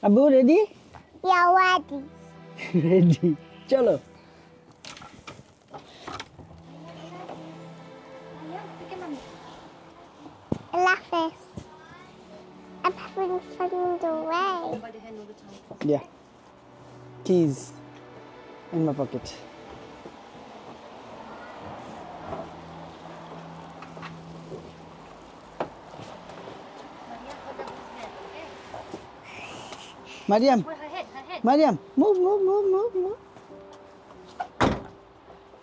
আব্বু ready? Yeah, ready. Ready, চলো। Laughing. I'm having fun in the way. Yeah. Keys in my pocket. Mariam, Mariam, move.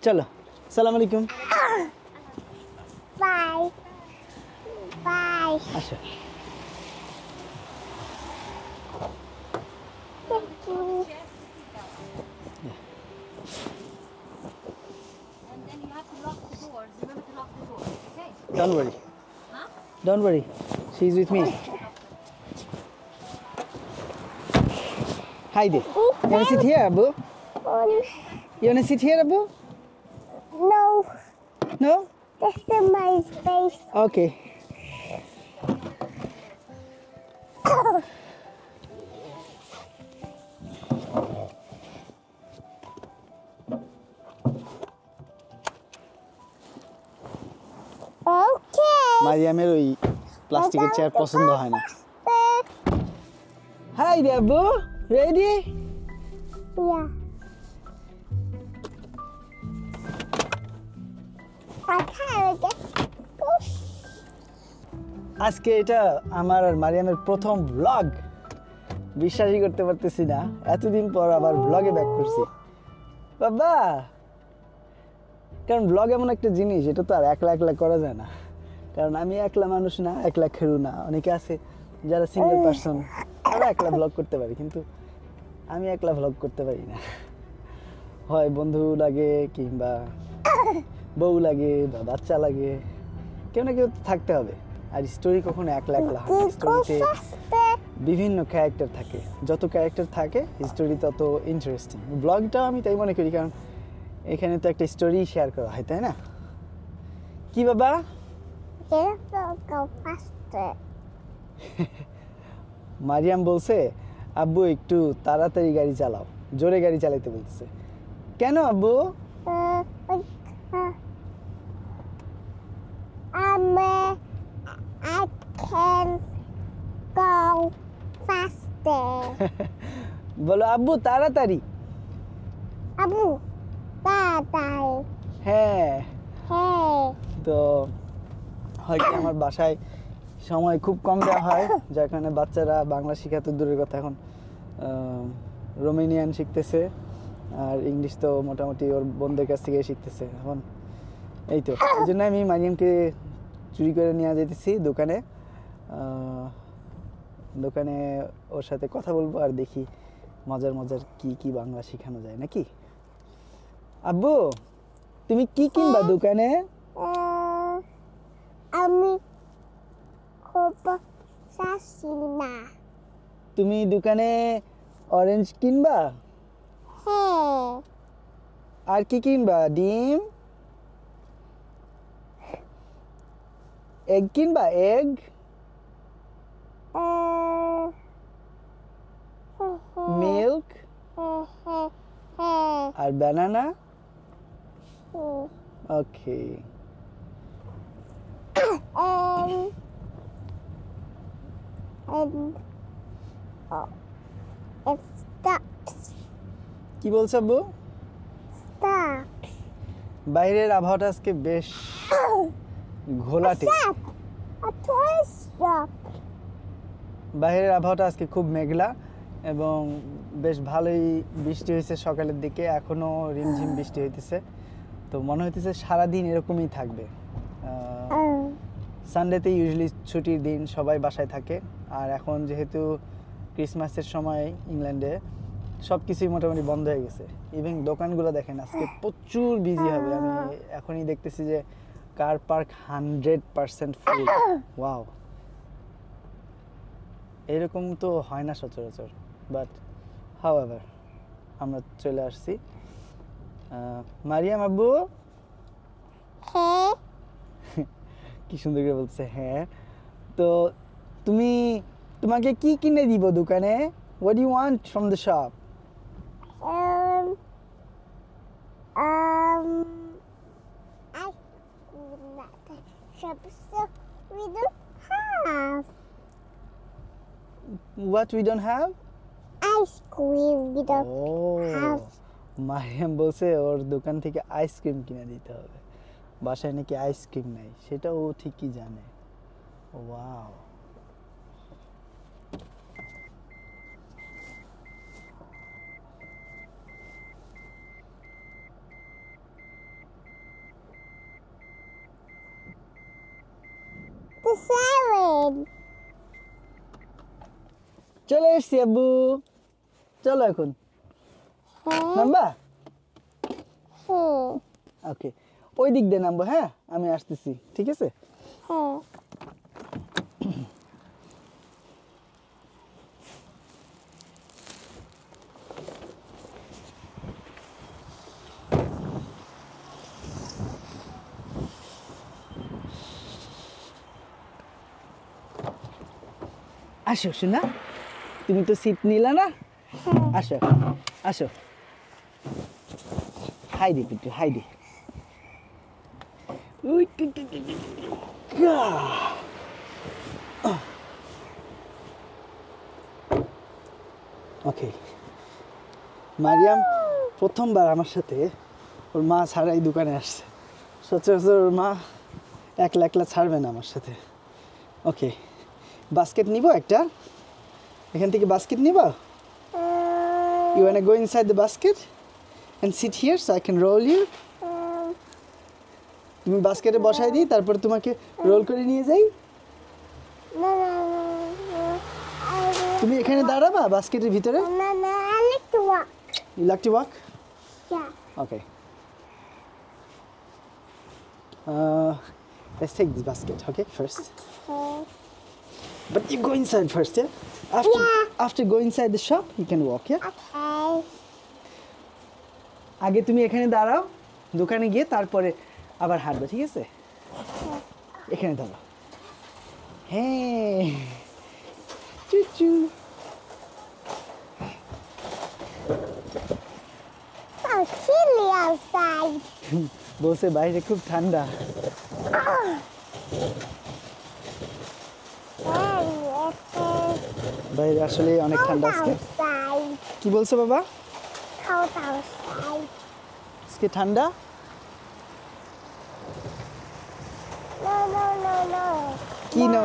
चलो, सलाम अलैकुम। Bye. Bye. अच्छा, And then you have to lock the doors. Remember to lock the doors, okay? don't worry. Huh? Don't worry. She's with me. Hi there. You wanna sit here, Abu? You wanna sit here, Abu? No, No? this is my space. Okay. Okay. মারিয়ামের ওই প্লাস্টিকের chair পছন্দ হয় না। High রে আব্বু, ready? Yeah. I can't get push. আজকে এটা আমার আর মারিয়ামের প্রথম ব্লগ। বিশ্বাসই করতে পারতেছি না, এতদিন পর আবার ব্লগে ব্যাক করছি বাবা। কারণ ব্লগ এমন একটা জিনিস, এটা তো আর একলা একলা করা যায় না। কারণ আমি একলা মানুষ না, একলা খেরু না। অনেকে আছে যারা সিঙ্গেল পারসন, তারা একলা ব্লগ করতে পারে, কিন্তু আমি একলা ব্লগ করতে পারি না। হয় বন্ধু লাগে, কিংবা বউ লাগে, বা বাচ্চা লাগে, কেউ না কেউ থাকতে হবে। আর স্টোরি কখনো একলা একলা হয় না। স্টোরিতে বিভিন্ন ক্যারেক্টার থাকে, যত ক্যারেক্টার থাকে স্টোরি তত ইন্টারেস্টিং। ব্লগটাও আমি তাই মনে করি, কারণ এখানে তো একটা স্টোরি শেয়ার করা হয়, তাই না? কি বাবা? Go faster. মারিয়াম বলছে আব্বু একটু তাড়াতাড়ি গাড়ি চালাও, জোরে গাড়ি চালাইতে বলতেছে। কেন আব্বু? I can go faster. বলো আব্বু তাড়াতাড়ি। Abu, bye. হ্যাঁ, Hey. তো হয়তো আমার বাসায় সময় খুব কম দেওয়া হয়, যার কারণে বাচ্চারা বাংলা শেখা তো দূরের কথা, এখন রোমেনিয়ান শিখতেছে, আর ইংলিশ তো মোটামুটি ওর বোনদের কাছ থেকে শিখতেছে। এখন এই তো, এই জন্য আমি মারিয়ামকে চুরি করে নিয়ে যেতেছি দোকানে। দোকানে ওর সাথে কথা বলবো, আর দেখি মজার মজার কি বাংলা শেখানো যায় নাকি। আব্বু, তুমি কি কিনবা দোকানে? আমি খুব চাচ্ছি না। তুমি দোকানে অরেঞ্জ কিনবা? হ্যাঁ। আর কি কিনবা? ডিম, এগ কিনবা? এগ, মিল্ক আর ব্যানানা। Okay, It stops. কি বলছো আব্বু? Stops. বাইরের আবহাওয়াটা আজকে বেশ ঘোলাটে। Stop. A toy stop. বাইরের আবহাওয়াটা আজকে খুব মেঘলা, এবং বেশ ভালোই বৃষ্টি হয়েছে সকালের দিকে, এখনো রিমঝিম বৃষ্টি হইতেছে। তো মনে হইতেছে সারাদিন এরকমই থাকবে। সানডেতে ইউজুয়ালি ছুটির দিন, সবাই বাসায় থাকে। আর এখন যেহেতু ক্রিসমাসের সময় ইংল্যান্ডে, সব কিছুই মোটামুটি বন্ধ হয়ে গেছে। ইভেন দোকানগুলো দেখেন আজকে প্রচুর বিজি হবে। আমি এখনই দেখতেছি যে কার পার্ক 100% ফুল। ওয়াও, এরকম তো হয় না সচরাচর, বাট হাউএভার আমরা চলে আসছি। মারিয়াম আব্বু, হ্যাঁ। কি সুন্দর করে বলছে হ্যাঁ। তো তোমাকে কি কিনে দিব দোকানে? What do you want from the shop? Ice cream at the shop, so we don't have What we don't have? ice cream. We don't have. Mariam বলছে ওর দোকান থেকে আইসক্রিম কিনে দিতে হবে, বাসায় নাকি আইসক্রিম নাই, সেটা ও ঠিকই জানে। Wow, The salad. চলে এসছি আব্বু, চলো এখন নামবা। ওকে, ওই দিক দিয়ে নামবো, হ্যাঁ আমি আসতেছি, ঠিক আছে? আসো শোনা, তুমি তো সিট নিলা না, আসো আসো, হাই দে পিটু, হাই দে। ওকে, মারিয়াম প্রথমবার আমার সাথে ওর মা ছাড়াই দোকানে আসছে। সচরাচর ওর মা একলা একলা ছাড়বে না আমার সাথে। ওকে, বাস্কেট নিব একটা, এখান থেকে বাস্কেট নিব। You wanna go inside the basket and sit here so I can roll you? তুমি বাস্কেটে বসাই দিই, তারপর তোমাকে রোল করে নিয়ে যাই। No. তুমি এখানে দাঁড়াবা বাস্কেটের ভিতরে। No, I like to walk. You like to walk? Yeah. Okay. Let's take this basket, okay, first. But you go inside first, yeah? After go inside the shop, you can walk, yeah? Okay. আগে তুমি এখানে দাঁড়াও, দোকানে গিয়ে তারপরে আবার হাঁটবে, ঠিক আছে? এখানে দাঁড়াও। হ্যাঁ, চুচু। So chilly outside. বলছে বাইরে খুব ঠান্ডা। বাইরে আসলে অনেক ঠান্ডা আজকে। Outside. কি বলছো বাবা? Cold outside. আজকে ঠান্ডা? No. কি no.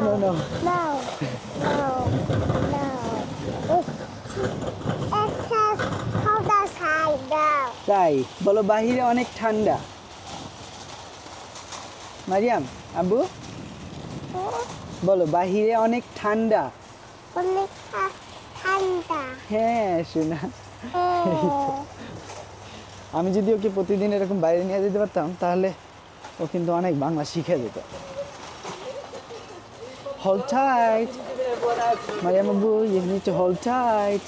No. It says cold outside now. তাই বলো, বাহিরে অনেক ঠান্ডা। মারিয়াম, আব্বু বলো বাহিরে অনেক ঠান্ডা। Only ঠান্ডা। হ্যাঁ শোনা, আমি যদি ওকে প্রতিদিন এরকম বাইরে নিয়ে যেতে পারতাম তাহলে ও কিন্তু অনেক বাংলা শিখে যেত। Hold tight. Mariam Abu, you need to hold tight.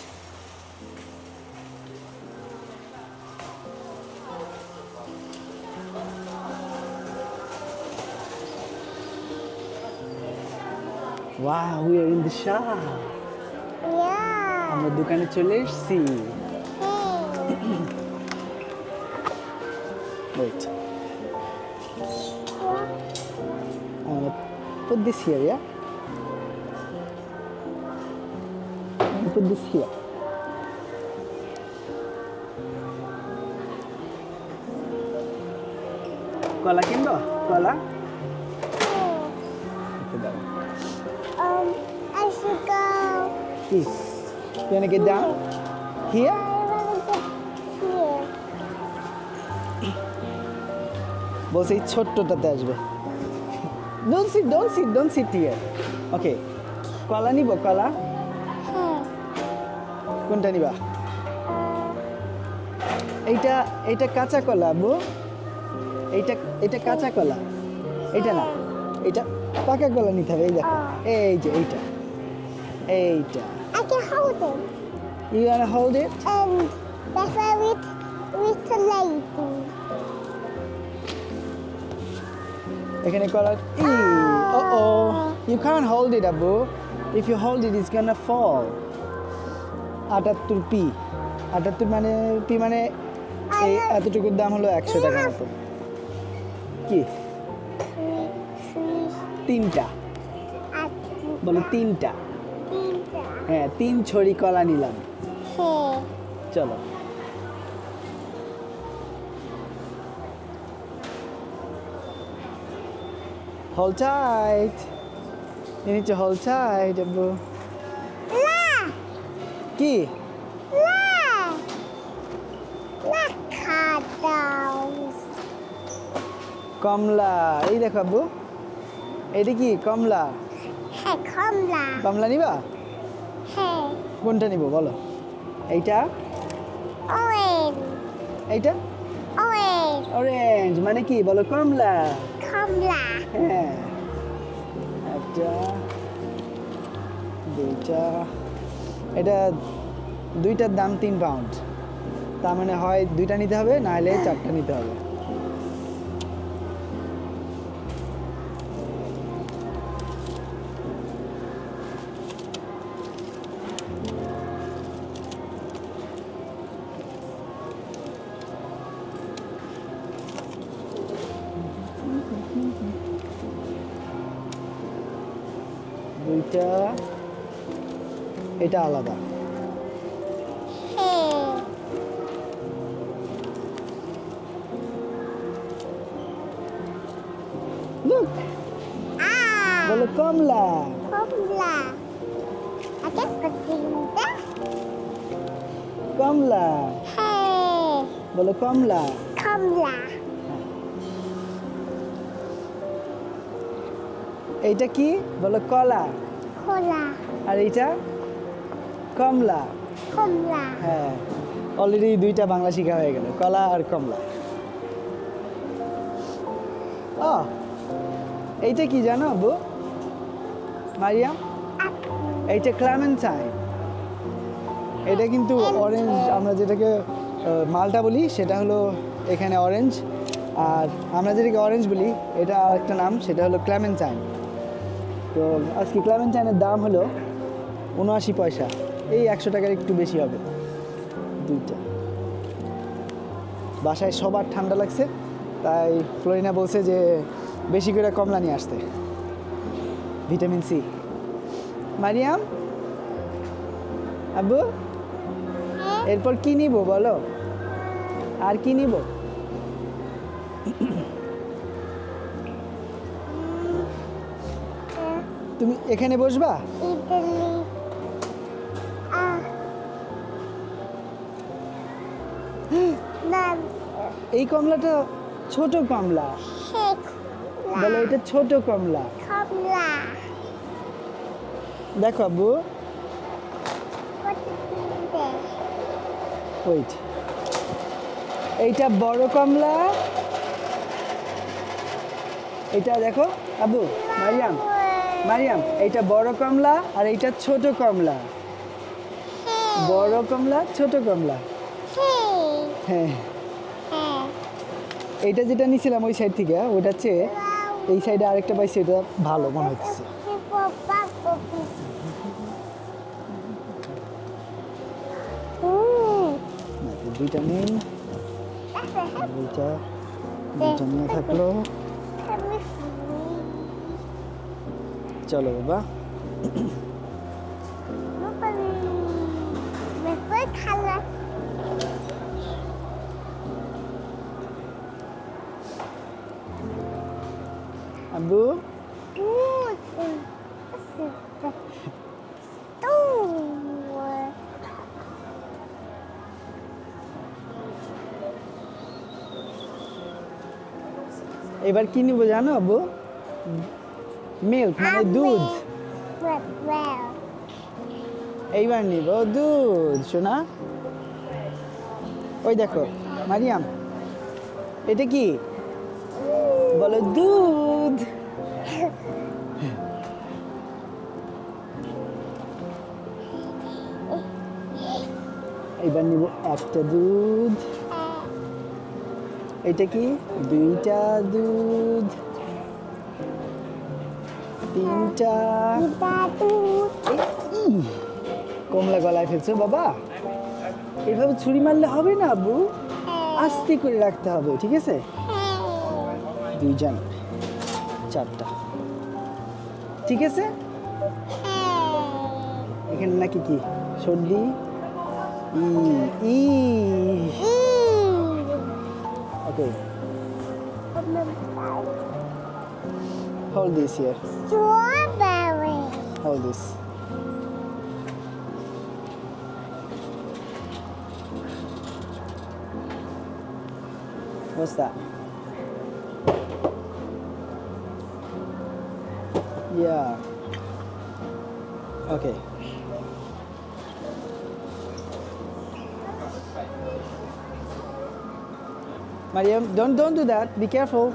Wow, we are in the shop. Yeah. আমরা দোকানে চলে এসেছি। Wait. I'm gonna put this here, yeah? Put this here. কলা কিনবো? কলা? Okay, দাও। I should go. Please. You wanna get down? Here? I want to get here. বলছে এই ছোট্টটাতে আসবে। Don't sit here. Okay. কলা নিব, কলা? কোনটা নিবা? এইটা কাঁচা কলা আব্বু। এইটা কাঁচা কলা, এইটা না, এইটা পাকা কলা নিতে হবে। এই দেখো, এই যে এইটা। I can hold it. You wanna hold it? And that's why with the lady. এখানে কলা। Oh, you can't hold it, Abu. If you hold it, it's gonna fall. 78p 78 মানে পি মানে এই এতটুকুর দাম হলো 100 টাকা মতো কি তিনটা বলো তিনটা হ্যাঁ 3 ছড়ি কলা নিলাম চলো Hold tight. You need to hold tight, Abu. কি কমলা এই দেখো আব্বু এটা কি কমলা হ্যাঁ কমলা কমলা নিবা হ্যাঁ কোনটা নিব বলো এইটা অরেঞ্জ এইটা অরেঞ্জ অরেঞ্জ মানে কি বলো কমলা কমলা হ্যাঁ একটা দুইটা এটা দুইটার দাম 3 পাউন্ড তার মানে হয় দুইটা নিতে হবে না হলে 4টা নিতে হবে দুইটা এটা আলাদা হ্যাঁ লুক বলো কমলা কমলা আচ্ছা কতটা কমলা হ্যাঁ বলো কমলা কমলা এইটা কি বলো কলা কলা আর এইটা কমলা কমলা হ্যাঁ অলরেডি দুইটা বাংলা শেখা হয়ে গেল কলা আর কমলা ও এইটা কি জানো আব্বু মারিয়াম এইটা ক্লেমেন্টাইন এটা কিন্তু অরেঞ্জ আমরা যেটাকে মালটা বলি সেটা হলো এখানে অরেঞ্জ আর আমরা যেটাকে অরেঞ্জ বলি এটা আরেকটা নাম সেটা হলো ক্লেমেন্টাইন তো আজকে ক্লেমেন্টাইনের দাম হলো 79 পয়সা এই 100 টাকার একটু বেশি হবে দুইটা বাসায় সবার ঠান্ডা লাগছে তাই ফ্লোরিনা বলছে যে বেশি করে কমলা নিয়ে আসতে ভিটামিন সি মারিয়াম আব্বু এরপর কি নিব বলো আর কি নিব তুমি এখানে বসবা ইডলি না এই কমলাটা ছোট কমলা শেখ বলো এটা ছোট কমলা কমলা দেখো আব্বু কত কিনবে ওয়েট এইটা বড় কমলা এটা দেখো আব্বু মারিয়াম মারিয়াম এইটা বড় কমলা আর এইটা ছোট কমলা বড় কমলা ছোট কমলা হ্যাঁ হ্যাঁ এইটা যেটা নিছিলাম ওই সাইড থেকে ওটা চেয়ে এই সাইডে আরেকটা পাইছি এটা ভালো মনে হচ্ছে দুইটা নেই দুইটা দুইটা নিয়ে থাকলো চলো বাবা আব্বু এবার কি নিব জানো আব্বু মিল্ক মানে দুধ এইবার নিব দুধ শোনা ওই দেখো মারিয়াম এটা কি বলো দুধ এবার নিব একটা দুধ এটা কি দুইটা দুধ তিনটা কমলা গলায় ফেলছো বাবা? এভাবে ছুরি মারলে হবে না আব্বু, আস্তে করে রাখতে হবে, ঠিক আছে? দুইজন, চারটা, ঠিক আছে? এখানে নাকি কি সর্দি? ই ওকে, hold this here, Strawberry. hold this. What's that? Yeah. Okay. Mariam, don't do that. Be careful.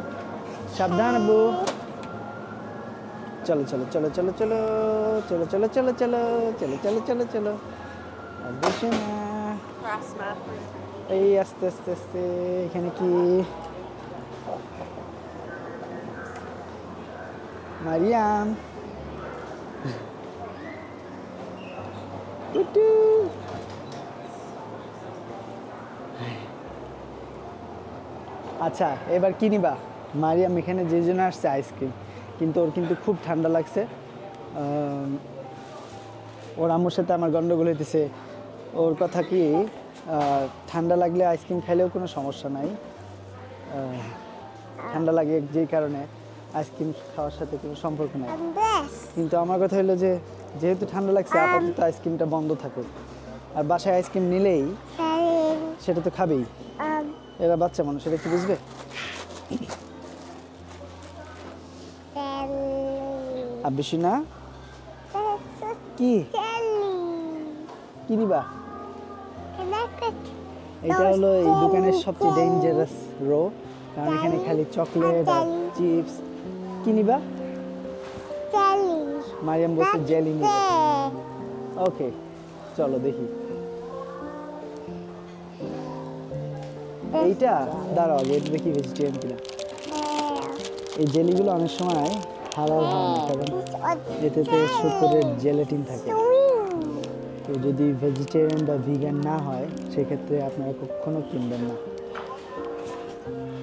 সাবধান আব্বু। চলো চলো চলো চলো চলো চলো চলো চলো চলো চলো চলো চলো চলো। আর বেশি না। Cross math. এই আস্তে আস্তে আস্তে। এখানে কি মারিয়াম? টুটু। আচ্ছা এবার কি নিবা? মারিয়াম এখানে যে জন্য আসছে আইসক্রিম, কিন্তু ওর কিন্তু খুব ঠান্ডা লাগছে। ওর আম্মুর সাথে আমার গন্ডগোল হইতেছে। ওর কথা কি ঠান্ডা লাগলে আইসক্রিম খাইলেও কোনো সমস্যা নাই, ঠান্ডা লাগে যেই কারণে আইসক্রিম খাওয়ার সাথে কোনো সম্পর্ক নাই। কিন্তু আমার কথা হলো যে যেহেতু ঠান্ডা লাগছে আপাতত আইসক্রিমটা বন্ধ থাকুক, আর বাসায় আইসক্রিম নিলেই সেটা তো খাবেই। এরা বাচ্চা মানুষ, সেটা কি বুঝবে? আব্বিসি না কি কি দিবা? এটা হলো এই দোকানের সবচেয়ে ডেঞ্জারাস রো, কারণ এখানে খালি চকলেট আর চিপস। কি নিবা? মারিয়াম বলছে জেলি নিবে। ওকে চলো দেখি। এইটা দাঁড়াও, এটা দেখি ভেজিটেরিয়ান কিনা। এই জেলিগুলো অনেক সময় হালাল হয় না, কারণ এটাতে শুকরের জেলাটিন থাকে। তো যদি ভেজিটেরিয়ান বা ভিগান না হয় সেক্ষেত্রে আপনারা কখনো কিনবেন না।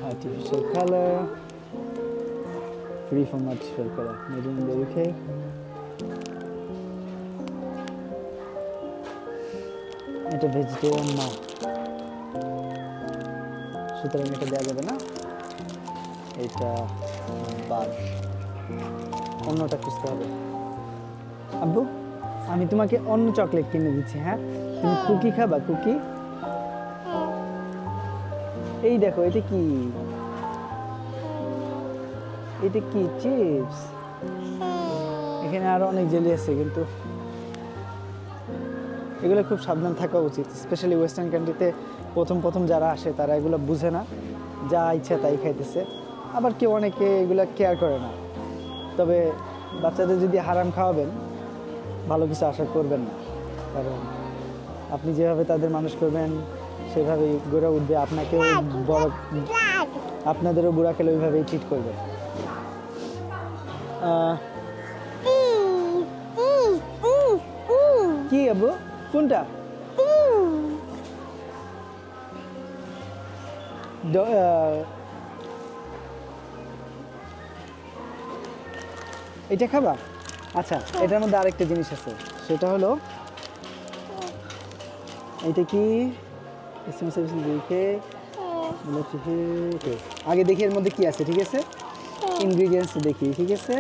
Artificial colour, free from artificial colour, made in the UK. এটা ভেজিটেরিয়ান না, সুতরাং এটা দেওয়া যাবে না। এটা বাদ, অন্যটা খুঁজতে হবে। আব্বু আমি তোমাকে অন্য চকলেট কিনে দিচ্ছি, হ্যাঁ? তুমি কুকি খাবা? কুকি? এই দেখো, এটা কি? এটা কি চিপস? এখানে আরো অনেক জেলি আছে, কিন্তু এগুলো খুব সাবধান থাকা উচিত। স্পেশালি ওয়েস্টার্ন কান্ট্রিতে প্রথম যারা আসে তারা এগুলো বুঝে না, যা ইচ্ছা তাই খাইতেছে। আবার কেউ অনেকে এগুলো কেয়ার করে না। তবে বাচ্চাদের যদি হারাম খাওয়াবেন, ভালো কিছু আশা করবেন না, কারণ আপনি যেভাবে তাদের মানুষ করবেন সেভাবেই গড়ে উঠবে। আপনাকেও বড়, আপনাদেরও বুড়া খেলে ওইভাবেই ট্রিট করবে। কি আব্বু? কোনটা? এটা খাবা? আচ্ছা, এটার মধ্যে আরেকটা জিনিস আছে, সেটা হলো এটা কি? আগে দেখি এর মধ্যে কি আছে, ঠিক আছে? ইনগ্রিডিয়েন্টস দেখি, ঠিক আছে?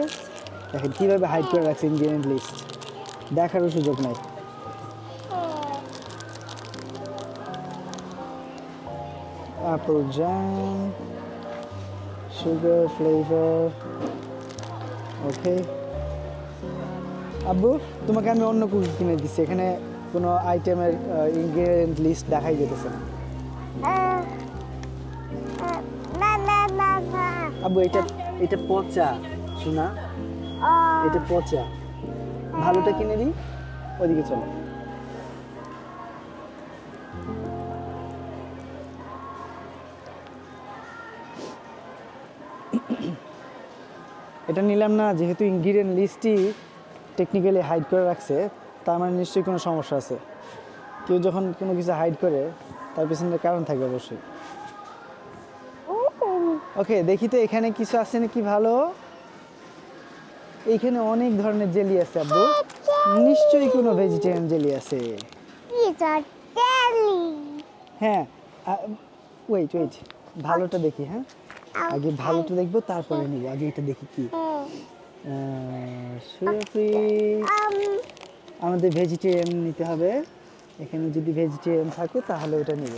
দেখেন কিভাবে হাইড করে রাখছে ইনগ্রিডিয়েন্ট লিস্ট, দেখারও সুযোগ নাই। Apple jam, sugar flavour. Okay আব্বু, তোমাকে আমি অন্য কুকি কিনে দিচ্ছি, এখানে কোনো আইটেমের ইনগ্রিডিয়েন্ট লিস্ট দেখাই যেতেছে না। আব্বু এটা পচা, শোনা, এটা পচা। ভালোটা কিনে দিই, ওদিকে চলো। এটা নিলাম না, যেহেতু ইনগ্রিডিয়েন্ট লিস্টই টেকনিক্যালি হাইড করে রাখছে, তার মানে নিশ্চয়ই কোনো সমস্যা আছে। কেউ যখন কোনো কিছু হাইড করে তার পিছনে কারণ থাকে অবশ্যই। ওকে, দেখি তো এখানে কিছু আছে নাকি ভালো। এইখানে অনেক ধরনের জেলি আছে আব্বু, নিশ্চয়ই কোনো ভেজিটেরিয়ান জেলি আছে। These are jelly. হ্যাঁ, ওয়েট ওয়েট, ভালোটা দেখি। হ্যাঁ, আগে ভালোটা দেখবো তারপরে নিব। আগে এটা দেখি কি সুগার ফ্রি। আমাদের ভেজিটেরিয়ান নিতে হবে। এখানে যদি ভেজিটেরিয়ান থাকে তাহলে ওটা নিব।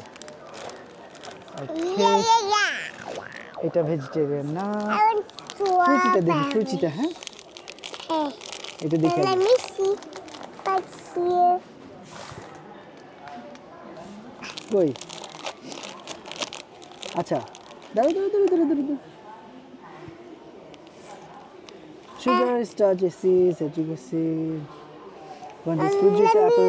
Yeah, yeah, yeah. এটা ভেজিটেরিয়ান না। I want ফ্রুচিটা দেখি, strawberry. ফ্রুচিটা। হ্যাঁ, Hey, এটা দেখি let আগে। me see. What's here? কই? আচ্ছা, দাঁড়াও দাঁড়াও দাঁড়াও দাঁড়াও দাঁড়াও। Sugar, starch, acid, citric acid, quantity fruit juice, Apple,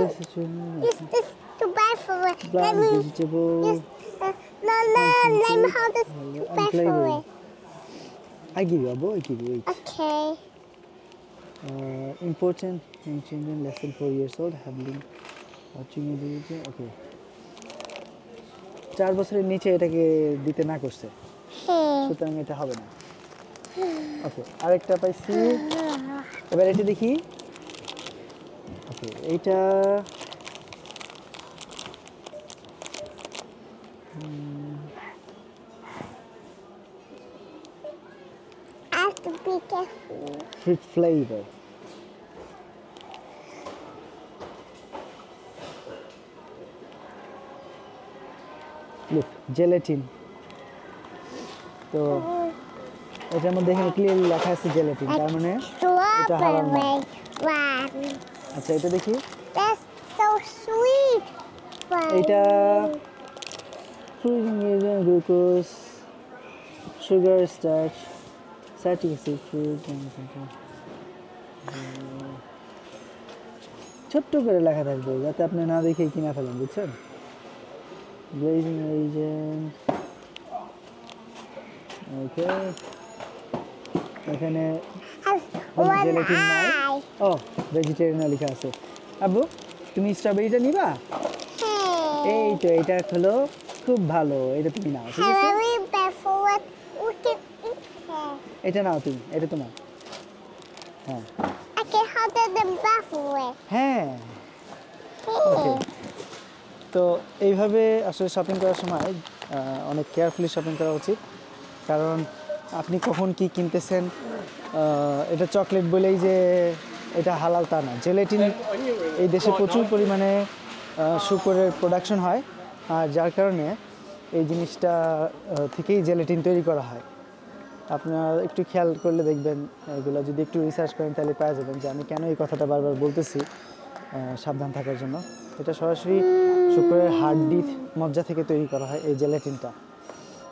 This too bad for it. Let plant, me. Vegetable, No, let me hold this too and bad for flavoring. it. I give you, Abo, I give you. Wait. Okay. Important young children less than 4 years old have been watching a video. Okay. 4 বছরের নিচে এটাকে দিতে না করছে, Hey. সুতরাং এটা হবে না। ওকে, আরেকটা পাইছি। এবার এটা দেখি। ওকে, এইটা I have to be careful. Fruit flavour. Look, gelatine. তো এটার মধ্যে এখানে ক্লিয়ারলি লেখা আছে জেলেটিন, তার মানে Strawberry one. আচ্ছা এটা দেখি। That's so sweet. এইটা fruit ingredient, glucose, sugar, starch, acetic acid, fruit. ছোট্ট করে লেখা থাকবে যাতে আপনি না দেখে কিনা ফেলেন, বুঝছেন? Glazing agent. ওকে, এখানে Has কোনো one জেলেটিন নাই। eye. ও, ভেজিটেরিয়ান লেখা আছে। আব্বু, তুমি স্ট্রবেরিটা নিবা? Hey. এই তো, এটা হলো খুব ভালো, এটা তুমি নাও, ঠিক আছে? Very bad for it. We can eat it. এটা নাও তুমি, এটা তোমার। হ্যাঁ I can hold it in bad for it. হ্যাঁ। ওকে, তো এইভাবে আসলে শপিং করার সময় অনেক কেয়ারফুলি শপিং করা উচিত, কারণ আপনি কখন কি কিনতেছেন। এটা চকলেট বলেই যে এটা হালাল তা না। জেলেটিন এই দেশে প্রচুর পরিমাণে শুকরের প্রোডাকশন হয়, আর যার কারণে এই জিনিসটা থেকেই জেলেটিন তৈরি করা হয়। আপনারা একটু খেয়াল করলে দেখবেন, এগুলো যদি একটু রিসার্চ করেন তাহলে পাওয়া যাবেন যে আমি কেন এই কথাটা বারবার বলতেছি সাবধান থাকার জন্য। এটা সরাসরি শুকরের হাড্ডি মজ্জা থেকে তৈরি করা হয় এই জেলেটিনটা,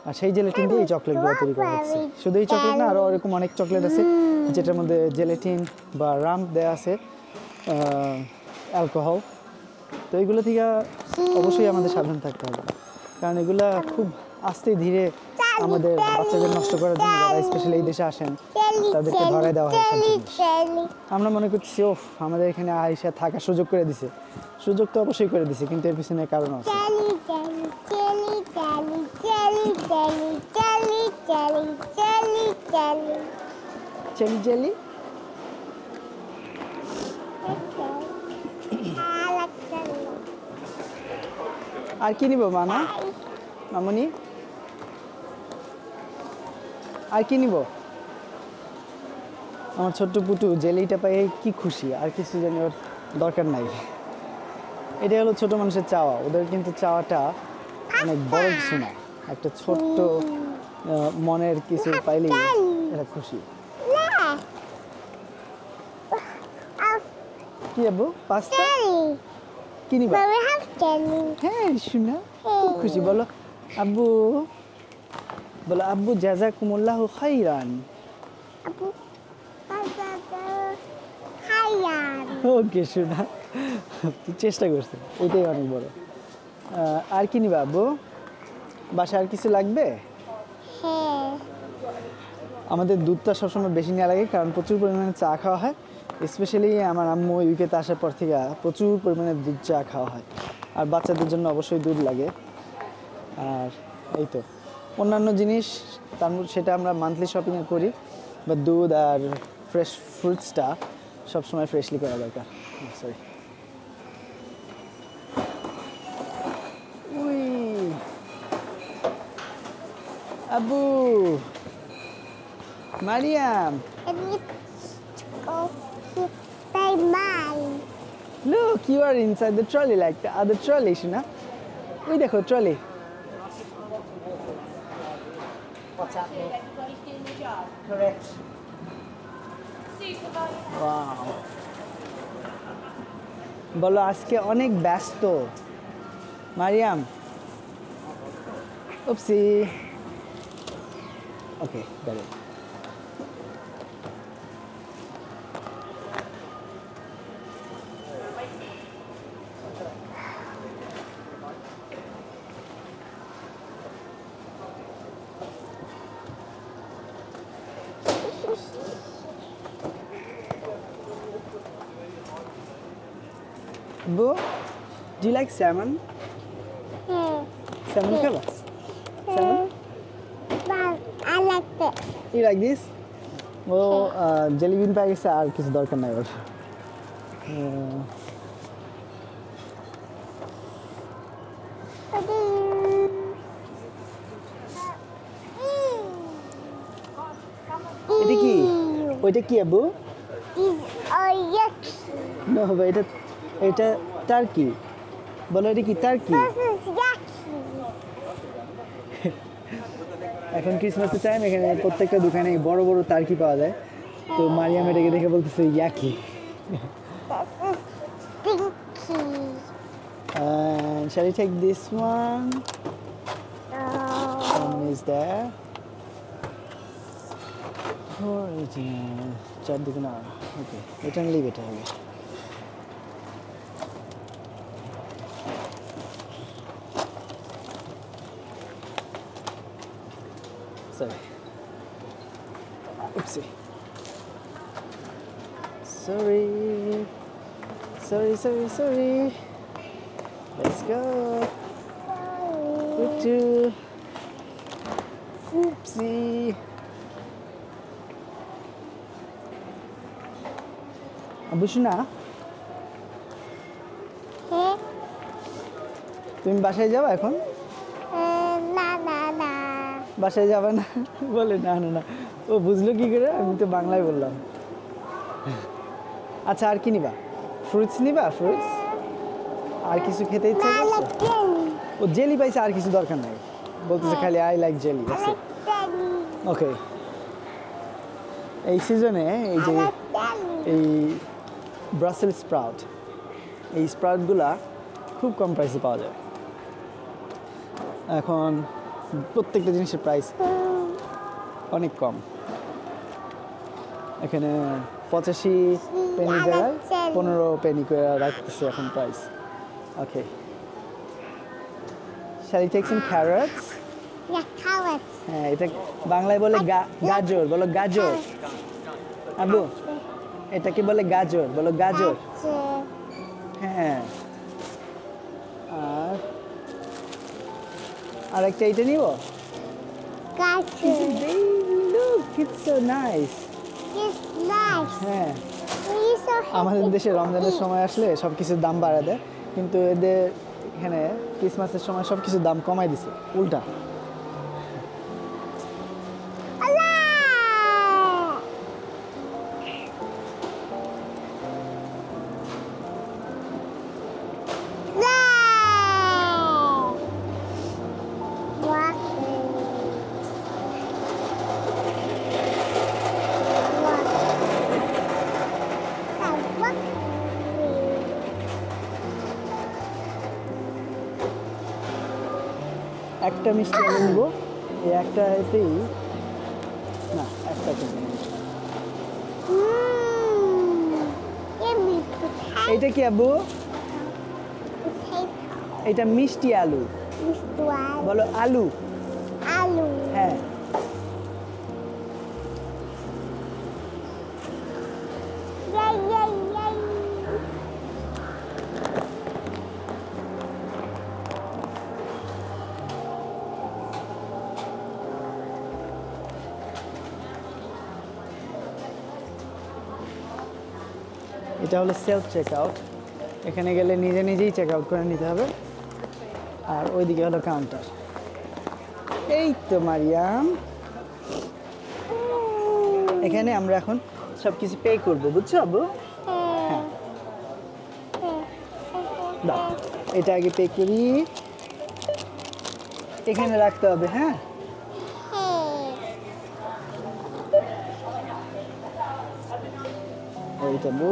আর সেই জেলেটিন দিয়ে এই চকলেটগুলো তৈরি করা হচ্ছে। শুধু এই চকলেট না, আরও এরকম অনেক চকলেট আছে যেটার মধ্যে জেলেটিন বা রাম দেওয়া আছে, অ্যালকোহল। তো এইগুলো থেকে অবশ্যই আমাদের সাবধান থাকতে হবে, কারণ এগুলা খুব আস্তে ধীরে আমাদের বাচ্চাদের নষ্ট করার জন্য যারা স্পেশালি এই দেশে আসেন তাদেরকে ধরায় দেওয়া হয় সব জিনিস। jelly. আমরা মনে করছি ওফ আমাদের এখানে আইসা থাকার সুযোগ করে দিছে। সুযোগ তো অবশ্যই করে দিছে, কিন্তু এর পিছনে কারণ আছে। Jelly, jelly, jelly, jelly, jelly, jelly, jelly, jelly, jelly, jelly. চেলি jelly. Okay. I like jelly. আর কি নিব মানা, মামনি? আর কি নিব? আমার ছোট্ট পুটু জেলিটা পাই কি খুশি, আর কিছু জানি ওর দরকার নাই। এটা হলো ছোট মানুষের চাওয়া, ওদের কিন্তু চাওয়াটা অনেক বড় কিছু না, একটা ছোট্ট মনের কিছু পাইলেই এটা খুশি। Yeah. কি আব্বু, পাস্তা Jelly. কি নিবা? But we have jelly. হ্যাঁ শোনা, খুব খুশি। বলো আব্বু, বলো আব্বু জাযাকুমুল্লাহু খাইরান। Abu. Hayan. ওকে শোনা, তুই চেষ্টা করছিস, এটাই অনেক বড়। আর কি নিবা আব্বু? বাসায় আর কিছু লাগবে? Hey. আমাদের দুধটা সবসময় বেশি নেওয়া লাগে, কারণ প্রচুর পরিমাণে চা খাওয়া হয়, স্পেশালি আমার আম্মু ইউকেতে আসার পর থেকে প্রচুর পরিমাণে দুধ চা খাওয়া হয়, আর বাচ্চাদের জন্য অবশ্যই দুধ লাগে। আর এই তো অন্যান্য জিনিস তার মধ্যে সেটা আমরা মান্থলি শপিংয়ে করি, বা দুধ আর ফ্রেশ ফ্রুটসটা সবসময় ফ্রেশলি করা দরকার। সরি, উই আব্বু, Mariam, And you go to buy mine. look, you are inside the trolley like the other trolley, Shuna. ওই দেখো trolley. Correct. Wow. বলো আজকে অনেক ব্যস্ত মারিয়াম। উপসি। ওকে, got it. Boo, do you like salmon? Salmon খাবা? Salmon? But I like this. You like this? ও jelly bean পেয়ে গেছে, আর কিছু দরকার নাই ওর। এটা কি? ওইটা কি আব্বু? These are yucky. না হবে, এটা টার্কি। বলো এটা কি টার্কি? This is yucky. এখন ক্রিসমাসের টাইম, এখানে প্রত্যেকটা দোকানে বড় বড় টার্কি পাওয়া যায়। তো মারিয়াম এটাকে দেখে বলতেছে yaki. This is stinky. Shall we take this one? Oh. One is there. Original. চারদিকে না, ওকে, এটা নিলেই বেটার হবে। Sorry. Oopsie. Sorry. Sorry. Let's go. You too. Oopsie. আব্বু শোনা, Hey. তুমি বাসায় যাও এখন? Na. বাসায় যাবে না? বলে না না না, ও বুঝলো কি করে? আমি তো বাংলায় বললাম। আচ্ছা, আর কি নিবা? ফ্রুটস নিবা? ফ্রুটস আর কিছু খেতে ইচ্ছা I করছে? like jelly. ও জেলি পাইছে, আর কিছু দরকার নাই, বলতেছে খালি I like jelly. I like jelly. ওকে, এই সিজনে এই I যে like jelly. এই ব্রাসেল স্প্রাউট, এই স্প্রাউটগুলা খুব কম প্রাইসে পাওয়া যায় এখন। প্রত্যেকটা জিনিসের প্রাইস অনেক কম। এখানে 85 পেনি জায়গায় 15 পেনি করে রাখতেছে এখন price. Okay, shall we take some carrots? Yeah, carrots. হ্যাঁ, এটা বাংলায় বলে গাজর। বলো গাজর। আবু, এটাকে বলে গাজর। বলো গাজর। হ্যাঁ, আর একটা এটা নিব। Gotcha. Look, it's so nice. It's nice. হ্যাঁ, You're so happy. আমাদের দেশে রমজানের সময় আসলে সব কিছুর দাম বাড়া দেয়, কিন্তু এদের এখানে ক্রিসমাসের সময় সব কিছুর দাম কমাই দিছে উল্টা। Allah! No! একটা মিষ্টি আমি নিব, এই একটা এতেই না, একটা কিনবো। Give me potato. এইটা কি আব্বু? Potato. এটা মিষ্টি আলু। Mr. Wild. বলো আলু। Alu. হ্যাঁ, Yeah. এটা হলো সেলফ চেক আউট, এখানে গেলে নিজে নিজেই চেক আউট করে নিতে হবে। আর ওইদিকে হলো কাউন্টার। এই তো মারিয়াম, এখানে আমরা এখন সব কিছু পে করবো, বুঝছো আব্বু? হ্যাঁ, দাও এটা আগে পে করি, এখানে রাখতে হবে। হ্যাঁ, এইটা বু,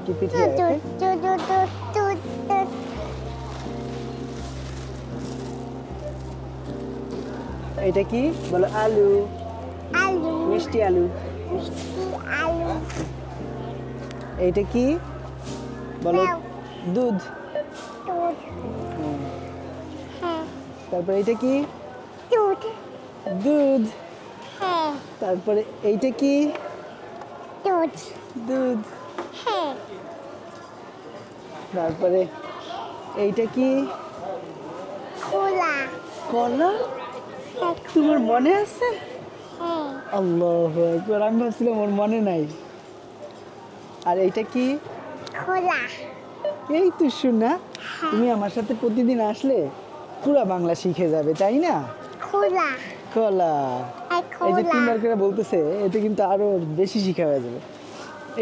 keep it here, okay? এটা কি বলো? আলু, আলু, মিষ্টি আলু। আলু, এইটা কি বলো? Milk. দুধ। দুধ, হুম। হ্যাঁ, তারপরে এইটা কি? দুধ, দুধ। হ্যাঁ, তারপরে এইটা কি? দুধ, দুধ। হ্যাঁ, তারপরে এইটা কি? খোলা, কলা। হ্যাঁ, তোমার মনে আছে? হ্যাঁ, আল্লাহু আকবার, আমি ভাবছিলাম ওর মনে নাই। আর এইটা কি? খোলা, এই তো শোনা, তুমি আমার সাথে প্রতিদিন আসলে পুরা বাংলা শিখে যাবে, তাই না? খোলা, কলা। এই যে খোলা। তিনবার করে বলতেছে, এতে কিন্তু আরো বেশি শিখা হয়ে যাবে।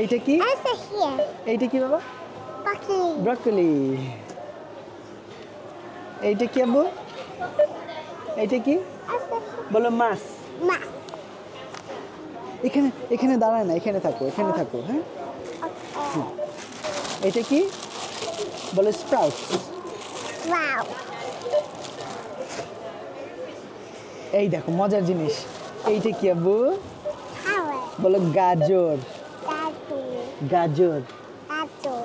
এইটা কি? Answer here. এইটা কি বাবা? Bucky. ব্রকলি। এইটা কি আব্বু? এইটা কি Answer here. বলো? মাছ। Math. এখানে এখানে দাঁড়ায় না, এখানে থাকো, এখানে থাকো। হ্যাঁ, Okay. এটা কি বলো? স্প্রাউট। Wow. এই দেখো মজার জিনিস, এইটা কি আব্বু? Carrot. বলো? গাজর। Daddy. গাজর। Daddy.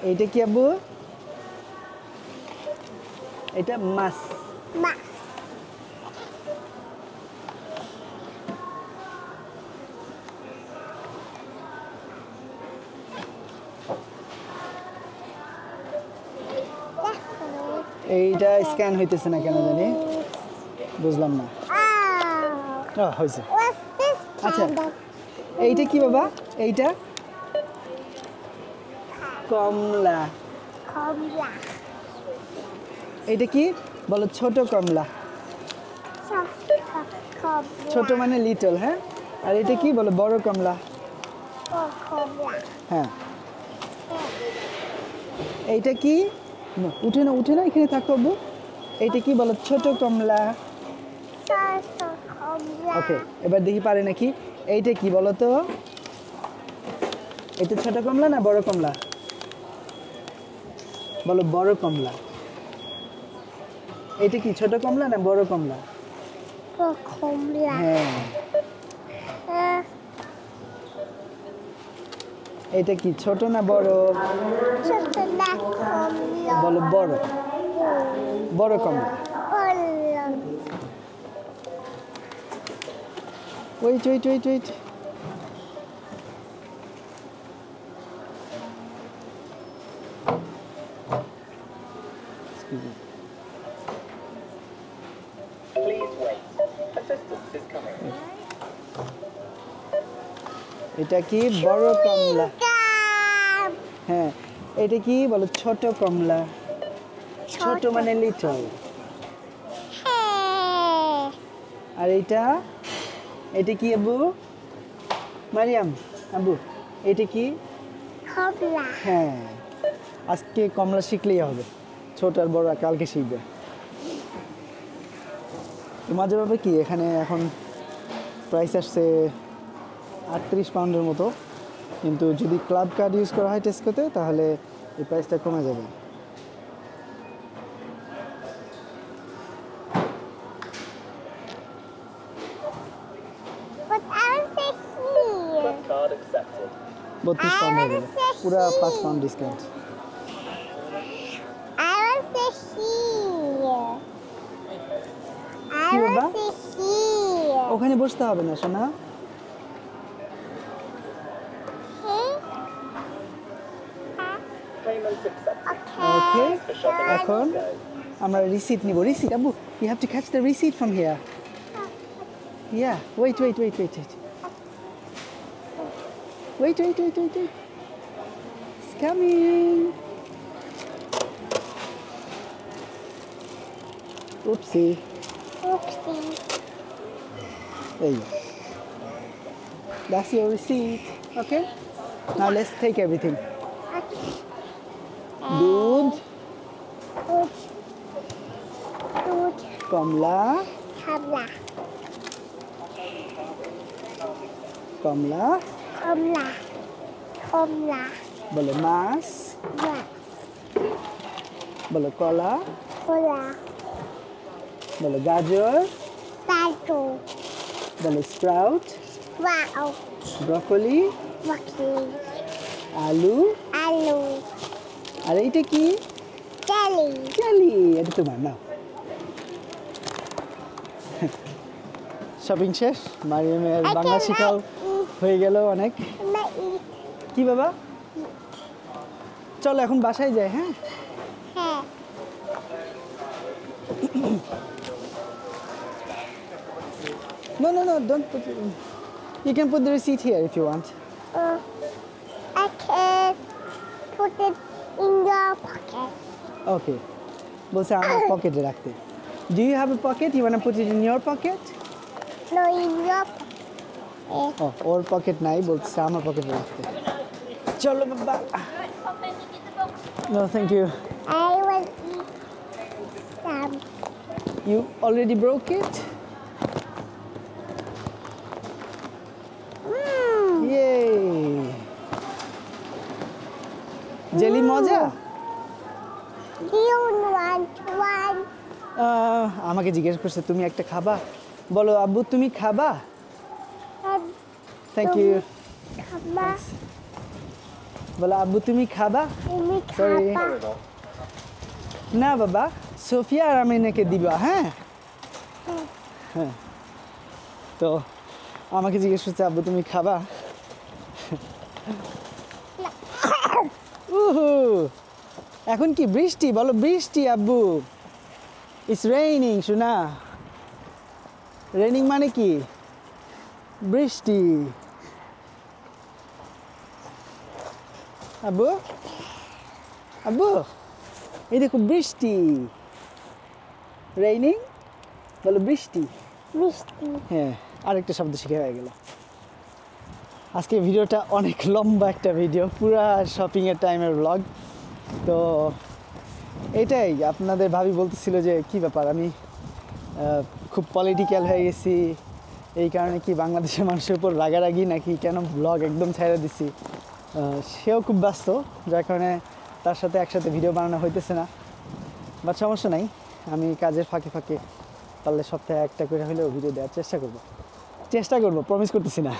এইটা কি আব্বু? এটা মাছ। Math. এইটা স্ক্যান হইতেছে না কেন জানি, বুঝলাম না। Oh. হয়েছে। What's this আচ্ছা, kind of এইটা কি বাবা? এইটা কমলা। cola? এইটা কি বলো? ছোট কমলা। Cola. ছোট মানে লিটল। হ্যাঁ, আর এটা কি বলো? বড় কমলা। Cola. হ্যাঁ, এইটা কি? না, উঠে না, উঠে না, এখানে থাকো আব্বু। এইটা কি বলো? ছোট কমলা। Cola. ওকে, এবার দেখি পারে নাকি। এইটা কি বলো তো? এটা ছোট কমলা না বড় কমলা? বলো? বড় কমলা। এটা কি ছোট কমলা না বড় কমলা? Cola. হ্যাঁ, এটা কি ছোট না বড়? Chocolate cola. বলো? বড়। বড় কমলা। Cola. Wait wait wait wait, Please wait. Assistance is coming. এটা কি বড় কমলা? Gum. হ্যাঁ, এটা কি বলো? ছোট কমলা। ছোট মানে লিটল। Hey. আর এইটা, এটা কি আব্বু? মারিয়াম আব্বু, এটা কি? Cola. হ্যাঁ, আজকে কমলা শিখলেই হবে, ছোট আর বড় কালকে শিখবে। তো মজা পাবে কি, এখানে এখন প্রাইস আসছে 38 পাউন্ডের মতো, কিন্তু যদি ক্লাব কার্ড ইউজ করা হয় টেস্কোতে তাহলে এই প্রাইসটা কমে যাবে। But I will say here. Club card accepted. 32 pound হয়ে গেল, পুরো 5 pound discount. I will say here. I কি will বাবা? say here. ওখানে বসতে হবে না সোনা। Hey. Payment accepted. Okay. Okay For shopping at এখন Tesco. আমরা রিসিট নিব রিসিট আব্বু you have to catch the receipt from here yeah wait wait wait wait wait wait wait wait wait wait it's coming oopsie Oopsie. there you go that's your receipt okay now let's take everything दूध Good. Good. कमला Kamla. कमला Kamla. Kamla. बोलो मांस Yes. बोलो कला Cola. बोलो गाजर Tato. बोलो sprout Wow. Broccoli Broccoli. আলু Alu. আর এইটা কি Jelly. জালি এটা তোমার নাও শপিং শেষ মারিয়ামের বাংলা শেখাও হয়ে গেল অনেক May eat. কি বাবা চলো এখন বাসায় যাই হ্যাঁ Hair. no don't put it in. You can put the receipt here if you want I can put it in your pocket. okay বলছে আমার পকেটে রাখতে do you have a pocket you want to put it in your pocket No, in your pocket. ও ওর pocket নাই বলছে আমার পকেটে রাখতে চলো বাবা no thank you I will eat some. you already broke it yay jelly মজা Do you want one? আমাকে জিজ্ঞেস করছে তুমি একটা খাবা বলো আব্বু তুমি খাবা And thank you come on. বলো আব্বু তুমি খাবা Sorry. না বাবা সোফিয়া আর আমিনাকে দিবা হ্যাঁ হ্যাঁ তো আমাকে জিজ্ঞেস করছে আব্বু তুমি খাবা উহু এখন কি বৃষ্টি বলো বৃষ্টি আব্বু ইটস রেইনিং শোনা রেইনিং মানে কি বৃষ্টি আব্বু আব্বু এই দেখো বৃষ্টি রেইনিং বলো বৃষ্টি Misty. হ্যাঁ আরেকটা শব্দ শিখে হয়ে গেল আজকে ভিডিওটা অনেক লম্বা একটা ভিডিও পুরা শপিংয়ের টাইমের ব্লগ তো এটাই আপনাদের ভাবি বলতেছিল যে কি ব্যাপার আমি খুব পলিটিক্যাল হয়ে গেছি এই কারণে কি বাংলাদেশের মানুষের উপর রাগারাগি নাকি কেন ব্লগ একদম ছেড়ে দিছি সেও খুব ব্যস্ত যার কারণে তার সাথে একসাথে ভিডিও বানানো হইতেছে না বাট সমস্যা নাই আমি কাজের ফাঁকে ফাঁকে পারলে সপ্তাহে একটা করে হলেও ভিডিও দেওয়ার চেষ্টা করব প্রমিস করতেছি না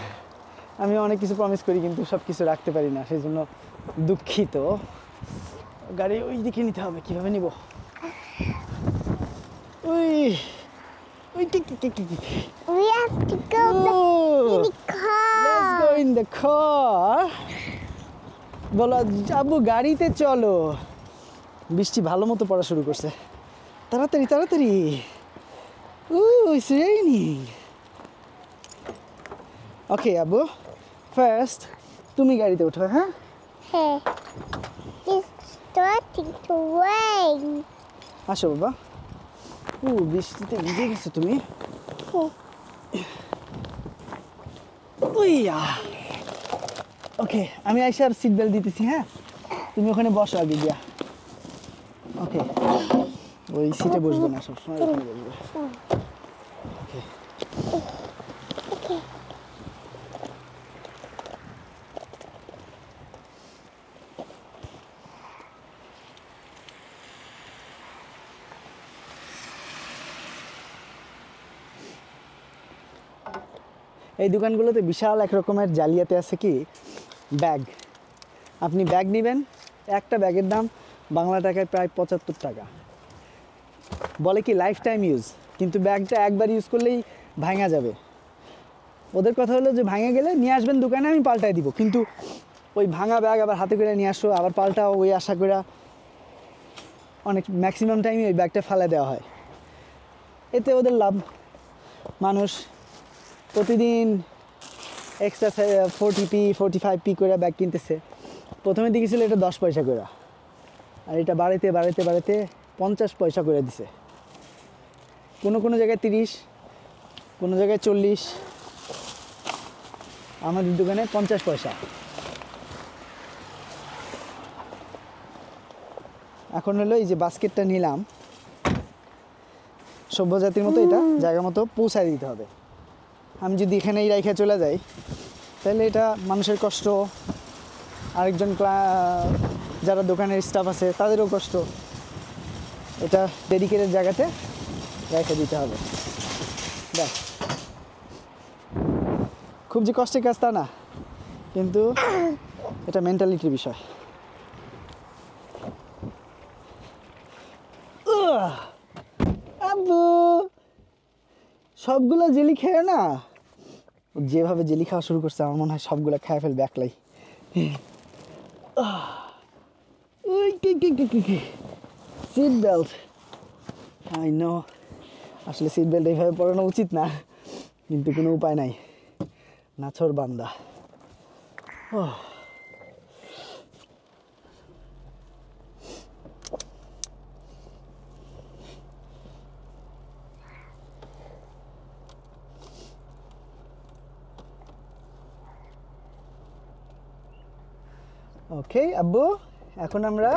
আমি অনেক কিছু প্রমিস করি কিন্তু সব কিছু রাখতে পারি না সেই জন্য দুঃখিত গাড়ি ওই দিকে নিতে হবে কীভাবে নিব ওই ওই We have to go back in the Let's go car. in the car. বলো আব্বু গাড়িতে চলো বৃষ্টি ভালো মতো পড়া শুরু করছে তাড়াতাড়ি তাড়াতাড়ি it's raining ওকে আব্বু ফার্স্ট তুমি গাড়িতে ওঠো হ্যাঁ Hey, it's starting to rain. আসো বাবা বৃষ্টিতে ভিজে গেছো তুমি উইয়া ওকে আমি আইসা সিট বেল্ট দিতেছি হ্যাঁ তুমি ওখানে বসো আগে গিয়া ওকে ওই সিটে বসবে না সবসময় ওখানে বসবে ওকে এই দোকানগুলোতে বিশাল এক রকমের জালিয়াতি আছে কি ব্যাগ আপনি ব্যাগ নেবেন একটা ব্যাগের দাম বাংলা টাকায় প্রায় ৭৫ টাকা বলে কি লাইফ টাইম ইউজ কিন্তু ব্যাগটা একবার ইউজ করলেই ভাঙা যাবে ওদের কথা হলো যে ভাঙা গেলে নিয়ে আসবেন দোকানে আমি পাল্টাই দিব কিন্তু ওই ভাঙা ব্যাগ আবার হাতে করে নিয়ে আসো আবার পাল্টাও ওই আশা করে অনেক ম্যাক্সিমাম টাইমে ওই ব্যাগটা ফেলে দেওয়া হয়। এতে ওদের লাভ, মানুষ প্রতিদিন এক্সট্রা 40p 45p করে ব্যাগ কিনতেছে। প্রথমে দেখেছিল এটা 10 পয়সা করে, আর এটা বাড়াইতে বাড়াইতে বাড়াইতে 50 পয়সা করে দিছে। কোনো কোনো জায়গায় 30, কোনো জায়গায় 40, আমাদের দোকানে 50 পয়সা। এখন হলো এই যে বাস্কেটটা নিলাম, সভ্যজাতির মতো এটা জায়গা মতো পৌঁছায় দিতে হবে। আমি যদি এখানেই রাইখা চলে যাই তাহলে এটা মানুষের কষ্ট, আরেকজন যারা দোকানের স্টাফ আছে তাদেরও কষ্ট। এটা ডেডিকেটেড জায়গাতে রেখে দিতে হবে। দেখ, খুব যে কষ্টের কাজ তা না, কিন্তু এটা মেন্টালিটির বিষয়। আব্বু সবগুলো জেলি খেয়ে না, যেভাবে জেলি খাওয়া শুরু করছে আমার মনে হয় সবগুলো খেয়ে ফেলবে একলাই। সিট বেল্ট, আই নো আসলে সিট বেল্ট এইভাবে পরানো উচিত না, কিন্তু কোনো উপায় নাই, নাছর বান্দা। ওকে আব্বু, এখন আমরা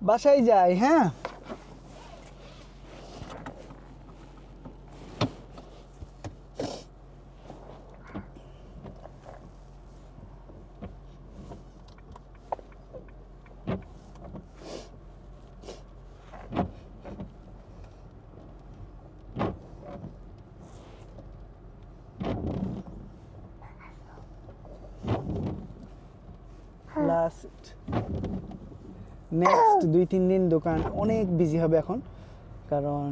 বাসায় যাই। হ্যাঁ, লাস্ট নেক্সট 2-3 দিন দোকান অনেক বিজি হবে এখন, কারণ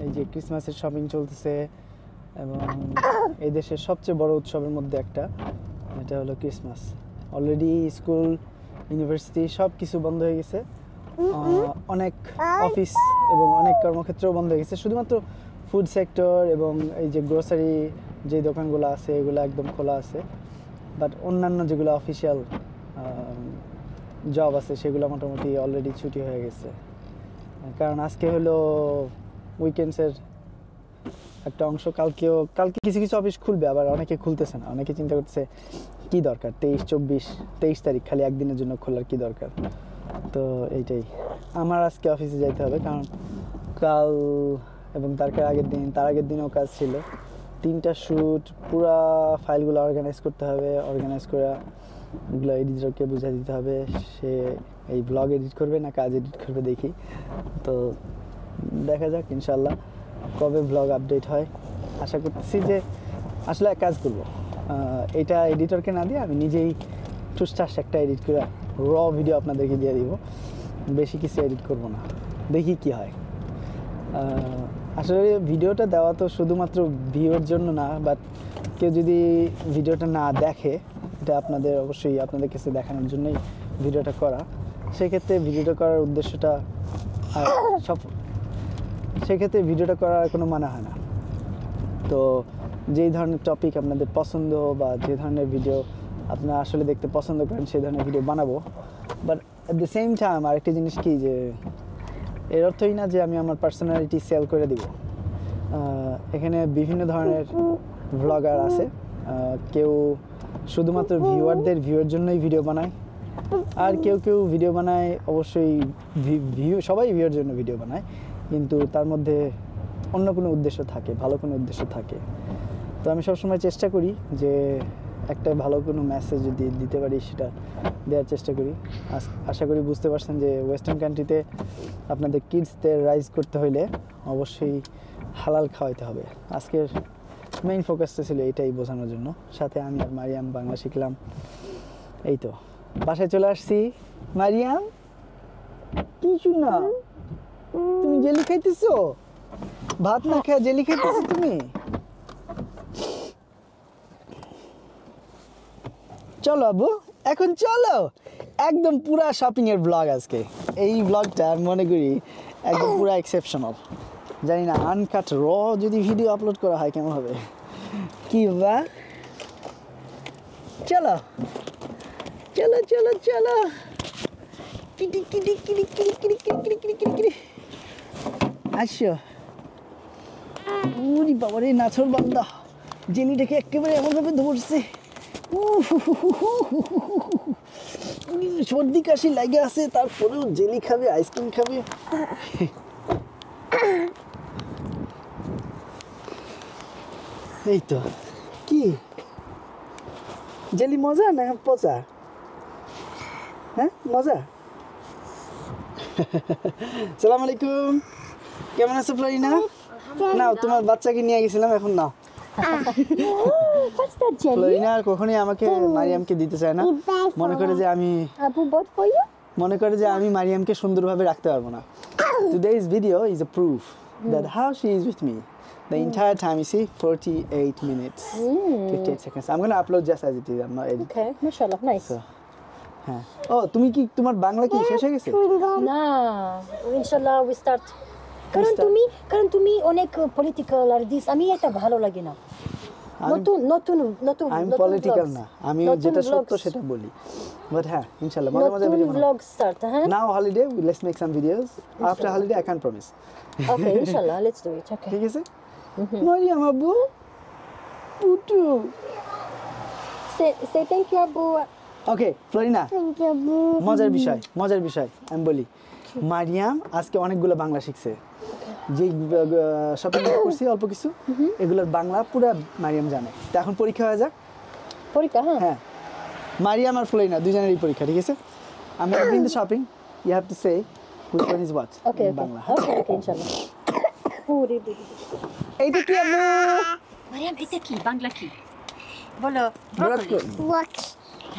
এই যে ক্রিসমাসের শপিং চলতেছে এবং এই দেশের সবচেয়ে বড় উৎসবের মধ্যে একটা, এটা হলো ক্রিসমাস। অলরেডি স্কুল, ইউনিভার্সিটি সব কিছু বন্ধ হয়ে গেছে, অনেক অফিস এবং অনেক কর্মক্ষেত্রও বন্ধ হয়ে গেছে। শুধুমাত্র ফুড সেক্টর এবং এই যে গ্রোসারি যে দোকানগুলো আছে এগুলো একদম খোলা আছে, বাট অন্যান্য যেগুলো অফিসিয়াল জব আছে সেগুলো মোটামুটি অলরেডি ছুটি হয়ে গেছে। কারণ আজকে হলো উইকেন্ডসের একটা অংশ, কালকে কিছু কিছু অফিস খুলবে, আবার অনেকে খুলতেছে না, অনেকে চিন্তা করতেছে কি দরকার 23 তারিখ খালি একদিনের জন্য খোলার কি দরকার। তো এইটাই, আমার আজকে অফিসে যাইতে হবে, কারণ কাল এবং তার আগের দিনও কাজ ছিল। 3টা শ্যুট, পুরা ফাইলগুলো অর্গানাইজ করতে হবে, অর্গানাইজ করে এগুলো এডিটরকে বুঝিয়ে দিতে হবে, সে এই ব্লগ এডিট করবে না কাজ এডিট করবে দেখি। তো দেখা যাক ইনশাল্লাহ কবে ব্লগ আপডেট হয়। আশা করতেছি যে আসলে এক কাজ করবো, এটা এডিটরকে না দিয়ে আমি নিজেই ঠুসঠাস একটা এডিট করে র ভিডিও আপনাদেরকে দিয়ে দিব, বেশি কিছু এডিট করব না, দেখি কি হয়। আসলে ভিডিওটা দেওয়া তো শুধুমাত্র ভিউর জন্য না, বাট কেউ যদি ভিডিওটা না দেখে, এটা আপনাদের অবশ্যই আপনাদের কাছে দেখানোর জন্যই ভিডিওটা করা। সেক্ষেত্রে ভিডিওটা করার উদ্দেশ্যটা সেক্ষেত্রে ভিডিওটা করার কোনো মানে হয় না। তো যেই ধরনের টপিক আপনাদের পছন্দ বা যে ধরনের ভিডিও আপনারা আসলে দেখতে পছন্দ করেন সেই ধরনের ভিডিও বানাবো। But at the same time আরেকটা জিনিস কি, যে এর অর্থই না যে আমি আমার পার্সোনালিটি সেল করে দিব। এখানে বিভিন্ন ধরনের ব্লগার আছে, কেউ শুধুমাত্র ভিউয়ের জন্যই ভিডিও বানায়, আর কেউ ভিডিও বানায় অবশ্যই সবাই ভিউয়ের জন্য ভিডিও বানায়, কিন্তু তার মধ্যে অন্য কোনো উদ্দেশ্য থাকে, ভালো কোনো উদ্দেশ্য থাকে। তো আমি সবসময় চেষ্টা করি যে একটা ভালো কোনো মেসেজ যদি দিতে পারি সেটা দেওয়ার চেষ্টা করি। আশা করি বুঝতে পারছেন যে ওয়েস্টার্ন কান্ট্রিতে আপনাদের কিডসদের রাইজ করতে হইলে অবশ্যই হালাল খাওয়াইতে হবে। আজকের মেইন ফোকাসটা ছিল এইটাই বোঝানোর জন্য। সাথে আমি আর মারিয়াম বাংলা শিখলাম। এই তো বাসায় চলে আসছি। মারিয়াম, কিছু না, তুমি জেলি খাইতেছো? ভাত না খেয়ে জেলি খাইতেছো তুমি? চলো আব্বু, এখন চলো, একদম পুরা শপিং এর ব্লগ আজকে। এই ব্লগটা আমি মনে করি একদম পুরো এক্সেপশনাল। জানি না আনকাট র যদি ভিডিও আপলোড করা হয় কেমন হবে। কি বা চলো চলো চলো চলো Kitty Kitty Kitty Kitty Kitty Kitty Kitty Kitty Kitty আসো। উরি বাবারে নাছর বান্দা জেলিটাকে একেবারে এমনভাবে ধরছে, সর্দি কাশি লাগে আছে তারপরেও জেলি খাবে, আইসক্রিম খাবে। এই তো কি জেলি মজা না পচা? হ্যাঁ মজা। সালাম আলাইকুম, কেমন আছো ফ্লোরিনা? নাও তোমার বাচ্চাকে নিয়ে গেছিলাম, এখন নাও। What's that jelly? ফ্লোরিনা আর কখনোই আমাকে মারিয়ামকে দিতে চায় না, মনে করে যে আমি Abu bought for you? মারিয়ামকে সুন্দরভাবে রাখতে পারবো না। Today's video is a proof that how she is with me the entire time. You see 48 minutes 58 seconds. I'm going to upload just as it is. I'm not editing. Okay, mashallah, nice. So, হ্যাঁ। ও তুমি কি তোমার বাংলা কি শেষ হয়ে গেছে? না, inshallah we start. কারণ তুমি অনেক পলিটিক্যাল আর দিস, আমি এটা ভালো লাগে না। নতুন আমি পলিটিক্যাল না, আমি যেটা সত্য সেটা বলি। বাট হ্যাঁ ইনশাআল্লাহ মজা মজা ভিডিও বানাবো। ব্লগ স্টার্ট, হ্যাঁ? Now holiday, let's make some videos. After holiday I can't promise. Okay, inshallah, let's do it. Okay. ঠিক আছে? মারিয়াম আব্বু Putu. Say thank you, Abu. ওকে ফ্লোরিনা, মজার বিষয় আমি বলি। মারিয়াম আজকে অনেকগুলো বাংলা শিখছে, যে শপিং করছি অল্প কিছু, এগুলোর বাংলা পুরো মারিয়াম জানে। তো এখন পরীক্ষা হয়ে যাক। পরীক্ষা, হ্যাঁ? হ্যাঁ, মারিয়াম আর ফ্লোরিনা দুজনেরই পরীক্ষা, ঠিক আছে? আমি in the shopping, you have to say which one is what Okay, okay. Bangla. Okay, inshallah. এইটা কি আম্মু? মারিয়াম, এটা কি? বাংলা কি? বলো। ব্রোকলি। What?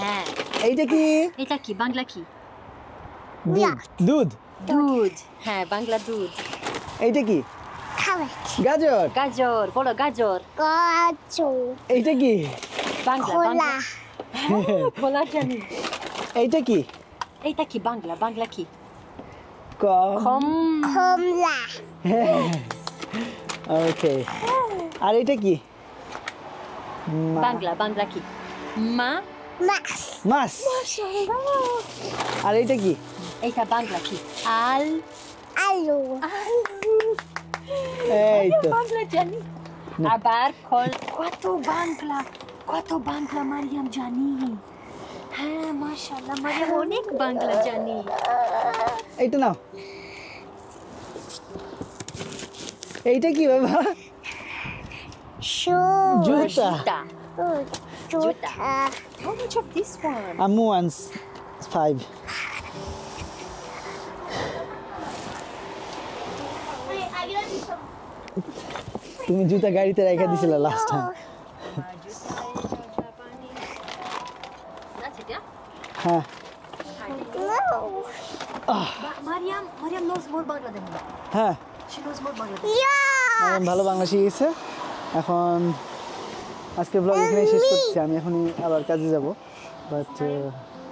হ্যাঁ। এইটা কি? এটা কি? বাংলা কি? দুধ। দুধ। হ্যাঁ, বাংলা দুধ। এইটা কি? Carrot. গাজর। গাজর, বলো গাজর। Gajo. এইটা কি? বাংলা, বাংলা। Cola. খোলা জানি। এইটা কি? এইটা কি? বাংলা কি? কম। Cola. ওকে, আর এটা কি? বাংলা কি? Max. মাছ। আর এটা কি? এইটা বাংলা কি? Alu. এই তো বাংলা জানি। আবার কত বাংলা মারিয়াম জানি। হ্যাঁ, মাশাআল্লাহ, মারিয়াম অনেক বাংলা জানি। এইটা নাও। এইটা কি বাবা? Shoe. জুতা। Juta. How much of this one? আম্মু ওয়ান্স 5। তুমি জুতা গাড়িতে রেখে দিছিলে last time. That's it, yeah? হ্যাঁ No. Mariam knows more Bangla than me. হ্যাঁ, She knows more Bangla. Yeah. আমি ভালো বাংলা শিখেছে। এখন আজকে ব্লগ এখানেই শেষ করছি, আমি এখনই আবার কাজে যাব, বাট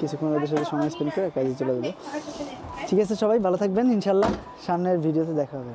কিছুক্ষণ ওদের সাথে সময় স্পেন্ড করে কাজে চলে যাবো। ঠিক আছে, সবাই ভালো থাকবেন, ইনশাল্লাহ সামনের ভিডিওতে দেখা হবে।